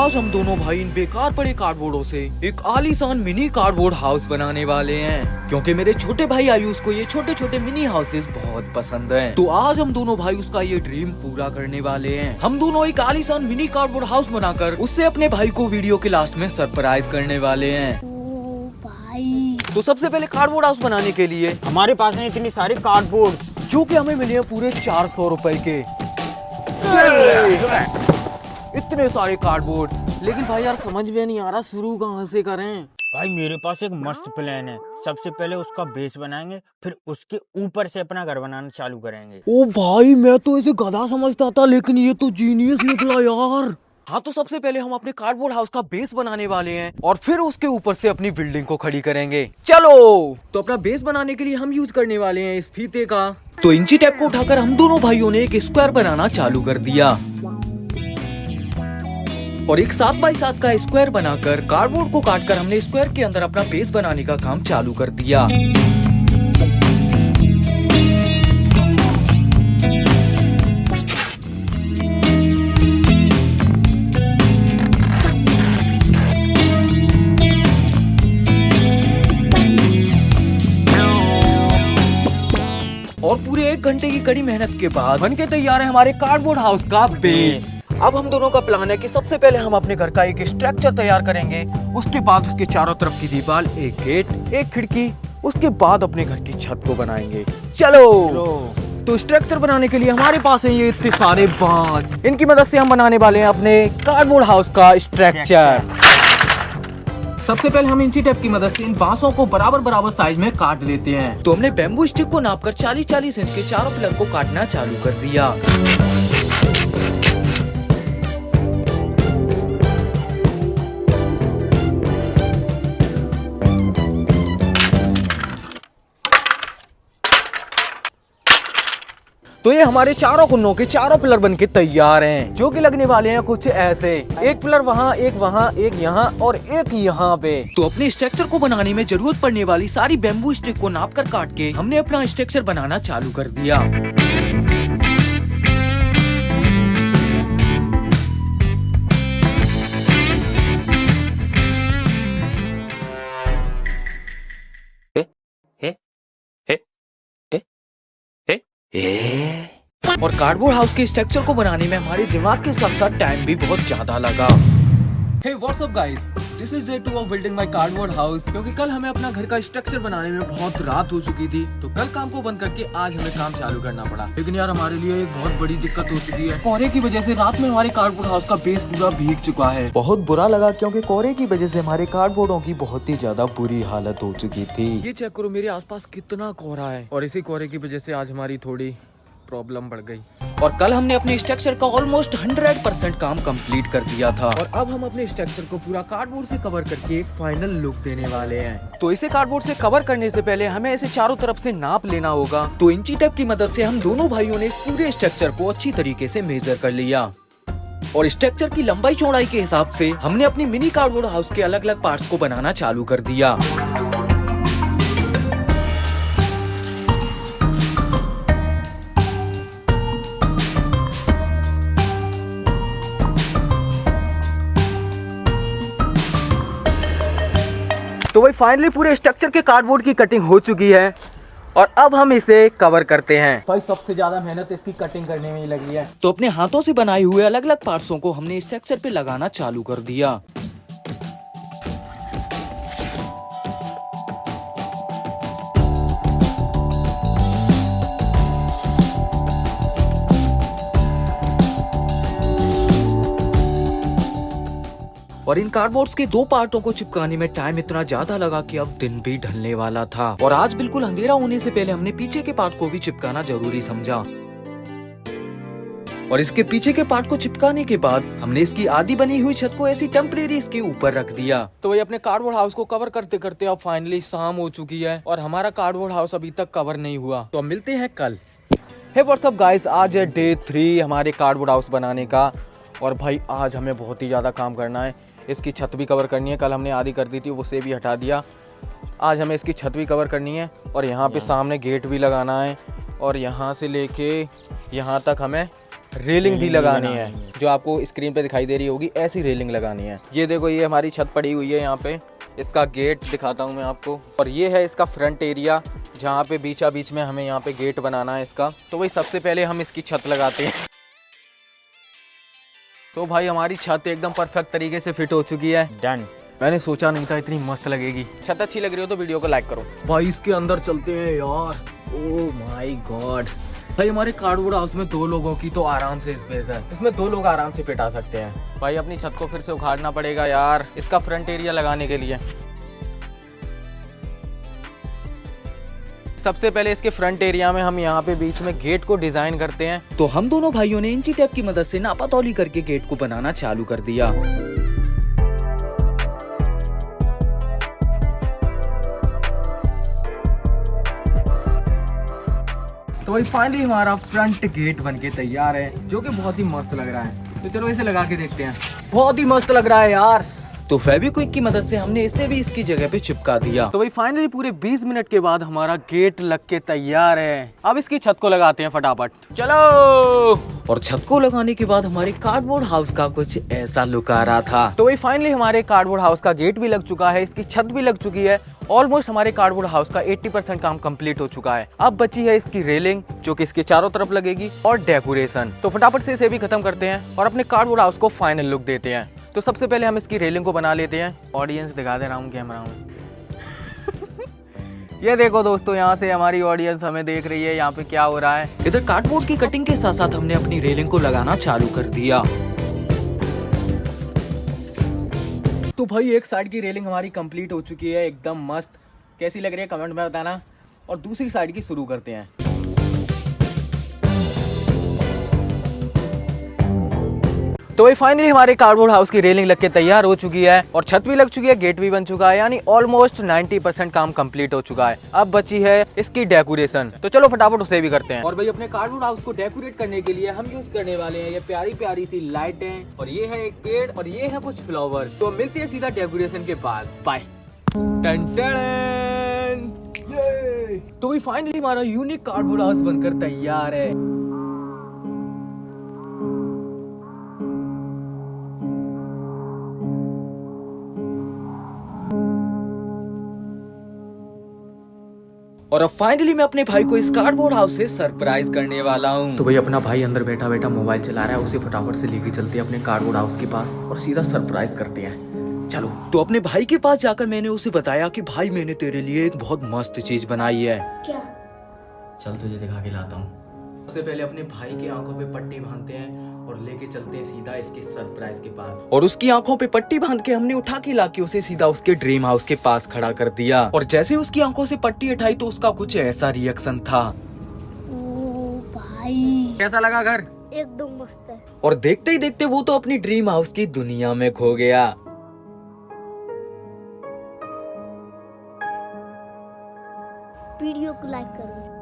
आज हम दोनों भाई इन बेकार पड़े कार्डबोर्डों से एक आलीशान मिनी कार्डबोर्ड हाउस बनाने वाले हैं, क्योंकि मेरे छोटे भाई आयुष को ये छोटे छोटे मिनी हाउसेस बहुत पसंद हैं। तो आज हम दोनों भाई उसका ये ड्रीम पूरा करने वाले हैं। हम दोनों एक आलीशान मिनी कार्डबोर्ड हाउस बनाकर उससे अपने भाई को वीडियो के लास्ट में सरप्राइज करने वाले हैं। तो सबसे पहले कार्डबोर्ड हाउस बनाने के लिए हमारे पास है इतनी सारी कार्डबोर्ड जो कि हमें मिले हैं पूरे 400 रुपए के। इतने सारे कार्डबोर्ड, लेकिन भाई यार समझ में नहीं आ रहा शुरू कहाँ से करें। भाई मेरे पास एक मस्त प्लान है। सबसे पहले उसका बेस बनाएंगे, फिर उसके ऊपर से अपना घर बनाना चालू करेंगे। ओ भाई मैं तो इसे गधा समझता था, लेकिन ये तो जीनियस निकला यार। हाँ तो सबसे पहले हम अपने कार्डबोर्ड हाउस का बेस बनाने वाले हैं और फिर उसके ऊपर से अपनी बिल्डिंग को खड़ी करेंगे। चलो तो अपना बेस बनाने के लिए हम यूज करने वाले हैं इस फीते का। तो इंची टेप को उठाकर हम दोनों भाइयों ने एक स्क्वायर बनाना चालू कर दिया और एक 7 बाई 7 का स्क्वायर बनाकर कार्डबोर्ड को काटकर हमने स्क्वायर के अंदर अपना बेस बनाने का काम चालू कर दिया। और पूरे 1 घंटे की कड़ी मेहनत के बाद बनके तैयार है हमारे कार्डबोर्ड हाउस का बेस। अब हम दोनों का प्लान है कि सबसे पहले हम अपने घर का एक स्ट्रक्चर तैयार करेंगे, उसके बाद उसके चारों तरफ की दीवार, एक गेट, एक खिड़की, उसके बाद अपने घर की छत को बनाएंगे। चलो। तो स्ट्रक्चर बनाने के लिए हमारे पास है ये इतने सारे बांस, इनकी मदद से हम बनाने वाले हैं अपने कार्डबोर्ड हाउस का स्ट्रक्चर। सबसे पहले हम इंची टेप की मदद से इन बांसों को बराबर बराबर साइज में काट लेते हैं। तो हमने बैम्बू स्टिक को नापकर 40-40 इंच के चारों पिलर को काटना चालू कर दिया। तो ये हमारे चारों कुन्नों के चारों पिलर बनके तैयार हैं, जो कि लगने वाले हैं कुछ ऐसे। एक पिलर वहाँ, एक यहाँ और एक यहाँ पे। तो अपने स्ट्रक्चर को बनाने में जरूरत पड़ने वाली सारी बैम्बू स्टिक को नाप कर काट के हमने अपना स्ट्रक्चर बनाना चालू कर दिया। और कार्डबोर्ड हाउस के स्ट्रक्चर को बनाने में हमारे दिमाग के साथ साथ टाइम भी बहुत ज्यादा लगा। Hey, what's up guys? This is day 2 of building my cardboard house। क्योंकि कल हमें अपना घर का स्ट्रक्चर बनाने में बहुत रात हो चुकी थी, तो कल काम को बंद करके आज हमें काम चालू करना पड़ा। लेकिन यार हमारे लिए एक बहुत बड़ी दिक्कत हो चुकी है। कोहरे की वजह से रात में हमारे कार्डबोर्ड हाउस का बेस पूरा भीग चुका है। बहुत बुरा लगा, क्योंकि कोहरे की वजह से हमारे कार्डबोर्डों की बहुत ही ज्यादा बुरी हालत हो चुकी थी। ये चेक करो मेरे आसपास कितना कोहरा है, और इसी कोहरे की वजह से आज हमारी थोड़ी प्रॉब्लम बढ़ गई। और कल हमने अपने स्ट्रक्चर का ऑलमोस्ट 100% काम कंप्लीट कर दिया था, और अब हम अपने स्ट्रक्चर को पूरा कार्डबोर्ड से कवर करके एक फाइनल लुक देने वाले हैं। तो इसे कार्डबोर्ड से कवर करने से पहले हमें इसे चारों तरफ से नाप लेना होगा। तो इंची टेप की मदद से हम दोनों भाइयों ने इस पूरे स्ट्रक्चर को अच्छी तरीके से मेजर कर लिया, और स्ट्रक्चर की लंबाई चौड़ाई के हिसाब से हमने अपनी मिनी कार्डबोर्ड हाउस के अलग अलग पार्ट्स को बनाना चालू कर दिया। तो भाई फाइनली पूरे स्ट्रक्चर के कार्डबोर्ड की कटिंग हो चुकी है, और अब हम इसे कवर करते हैं। भाई सबसे ज्यादा मेहनत इसकी कटिंग करने में ही लगी है। तो अपने हाथों से बनाए हुए अलग अलग पार्ट्सों को हमने स्ट्रक्चर पे लगाना चालू कर दिया। और इन कार्डबोर्ड्स के 2 पार्टों को चिपकाने में टाइम इतना ज्यादा लगा कि अब दिन भी ढलने वाला था, और आज बिल्कुल अंधेरा होने से पहले हमने पीछे के पार्ट को भी चिपकाना जरूरी समझा। और इसके पीछे के पार्ट को चिपकाने के बाद हमने इसकी आधी बनी हुई छत को ऐसी टेम्परेरी इसके ऊपर रख दिया। तो वही अपने कार्डबोर्ड हाउस को कवर करते करते अब फाइनली शाम हो चुकी है, और हमारा कार्डबोर्ड हाउस अभी तक कवर नहीं हुआ। तो अब मिलते हैं कल। हे व्हाट्सअप गाइस, आज है डे 3 हमारे कार्डबोर्ड हाउस बनाने का, और भाई आज हमें बहुत ही ज्यादा काम करना है। इसकी छत भी कवर करनी है, कल हमने आधी कर दी थी, उसे भी हटा दिया। आज हमें इसकी छत भी कवर करनी है, और यहाँ पे सामने गेट भी लगाना है, और यहाँ से लेके यहाँ तक हमें रेलिंग भी रेलिंग भी लगानी लगानी है, है। जो आपको स्क्रीन पे दिखाई दे रही होगी, ऐसी रेलिंग लगानी है। ये देखो, ये हमारी छत पड़ी हुई है यहाँ पे। इसका गेट दिखाता हूँ मैं आपको, और ये है इसका फ्रंट एरिया, जहाँ पे बीचा बीच में हमें यहाँ पे गेट बनाना है इसका। तो वही सबसे पहले हम इसकी छत लगाते हैं। तो भाई हमारी छत एकदम परफेक्ट तरीके से फिट हो चुकी है। डन। मैंने सोचा नहीं था इतनी मस्त लगेगी। छत अच्छी लग रही हो तो वीडियो को लाइक करो। भाई इसके अंदर चलते हैं यार। ओह माय गॉड, भाई हमारे कार्डबोर्ड हाउस में 2 लोगों की तो आराम से स्पेस है। इसमें 2 लोग आराम से फिट आ सकते हैं। भाई अपनी छत को फिर से उखाड़ना पड़ेगा यार, इसका फ्रंट एरिया लगाने के लिए। सबसे पहले इसके फ्रंट एरिया में हम यहाँ पे बीच में गेट को डिजाइन करते हैं। तो हम दोनों भाइयों ने इंची टेप की मदद से नापातौली करके गेट को बनाना चालू कर दिया। तो वही फाइनली हमारा फ्रंट गेट बनके तैयार है, जो कि बहुत ही मस्त लग रहा है। तो चलो इसे लगा के देखते हैं। बहुत ही मस्त लग रहा है यार। तो फेविक्विक की मदद से हमने इसे भी इसकी जगह पे चिपका दिया। तो वही फाइनली पूरे 20 मिनट के बाद हमारा गेट लग के तैयार है। अब इसकी छत को लगाते हैं फटाफट, चलो। और छत को लगाने के बाद हमारे कार्डबोर्ड हाउस का कुछ ऐसा लुक आ रहा था। तो वही फाइनली हमारे कार्डबोर्ड हाउस का गेट भी लग चुका है, इसकी छत भी लग चुकी है। ऑलमोस्ट हमारे कार्डबोर्ड हाउस का 80% काम कंप्लीट हो चुका है। अब बची है इसकी रेलिंग, जो कि इसके चारों तरफ लगेगी, और डेकोरेशन। तो फटाफट से इसे भी खत्म करते हैं और अपने कार्डबोर्ड हाउस को फाइनल लुक देते हैं। तो सबसे पहले हम इसकी रेलिंग को बना लेते हैं। ऑडियंस दिखा दे रहा हूँ कैमरा में। ये देखो दोस्तों, यहाँ से हमारी ऑडियंस हमें देख रही है, यहाँ पे क्या हो रहा है। इधर कार्डबोर्ड की कटिंग के साथ साथ हमने अपनी रेलिंग को लगाना चालू कर दिया। तो भाई एक साइड की रेलिंग हमारी कंप्लीट हो चुकी है, एकदम मस्त। कैसी लग रही है कमेंट में बताना। और दूसरी साइड की शुरू करते हैं। तो वही फाइनली हमारे कार्डबोर्ड हाउस की रेलिंग लग के तैयार हो चुकी है, और छत भी लग चुकी है, गेट भी बन चुका है, यानी ऑलमोस्ट 90% काम कंप्लीट हो चुका है। अब बची है इसकी डेकोरेशन। तो चलो फटाफट उसे भी करते हैं। और भाई अपने कार्डबोर्ड हाउस को डेकोरेट करने के लिए हम यूज करने वाले हैं ये प्यारी प्यारी सी लाइटें, और ये है एक पेड़, और ये है कुछ फ्लावर। तो मिलते हैं सीधा डेकोरेशन के बाद। बाय। तो वही फाइनली हमारा यूनिक कार्डबोर्ड हाउस बनकर तैयार है। और अब फाइनली मैं अपने भाई को इस कार्डबोर्ड हाउस से सरप्राइज करने वाला हूँ। तो भाई अपना भाई अंदर बैठा बैठा मोबाइल चला रहा है, उसे फटाफट से लेके चलते हैं अपने कार्डबोर्ड हाउस के पास और सीधा सरप्राइज करते हैं। चलो। तो अपने भाई के पास जाकर मैंने उसे बताया कि भाई मैंने तेरे लिए एक बहुत मस्त चीज बनाई है। क्या? चल तुझे दिखा के लाता हूँ। सबसे पहले अपने भाई की आंखों पे पट्टी बांधते हैं और लेके चलते हैं सीधा इसके सरप्राइज के पास। और उसकी आंखों पे पट्टी बांध के हमने उठा के लाके उसे सीधा उसके ड्रीम हाउस के पास खड़ा कर दिया। और जैसे उसकी आंखों से पट्टी हटाई तो उसका कुछ ऐसा रिएक्शन था। ओ भाई, कैसा लगा घर? एकदम मस्त है। और देखते ही देखते वो तो अपनी ड्रीम हाउस की दुनिया में खो गया। वीडियो को लाइक करो।